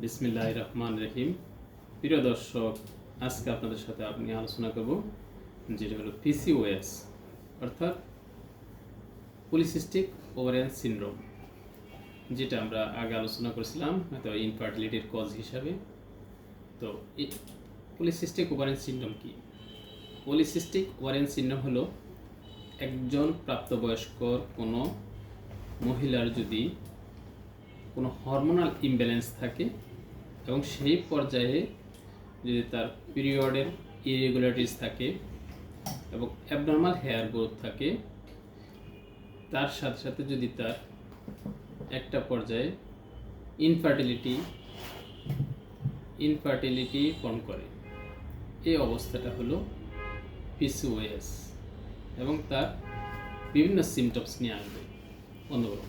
বিসমিল্লাহির রহমানির রহিম। প্রিয় দর্শক, আজকে আপনাদের সাথে আমি আলোচনা করব যেটা হলো পিসিওএস অর্থাৎ পলিসিস্টিক ওভারিয়ান সিনড্রোম, যেটা আমরা আগে আলোচনা করেছিলাম হয়তো ইনফার্টিলিটির কজ হিসাবে। তো এই পলিসিস্টিক ওভারিয়ান সিনড্রোম কি? পলিসিস্টিক ওভারিয়ান সিনড্রোম হলো একজন প্রাপ্তবয়স্ক কোনো মহিলার যদি কোনো হরমোনাল ইমব্যালেন্স থাকে এবং সেই পর্যায়ে যদি তার পিরিয়ডের ইরেগুলারিটিস থাকে এবং অ্যাবনর্মাল হেয়ার গ্রোথ থাকে, তার সাথে সাথে যদি তার একটা পর্যায়ে ইনফার্টিলিটি ফর্ম করে, এই অবস্থাটা হলো পিসিওএস এবং তার বিভিন্ন সিমটমস নিয়ে আসবে। বন্ধুরা,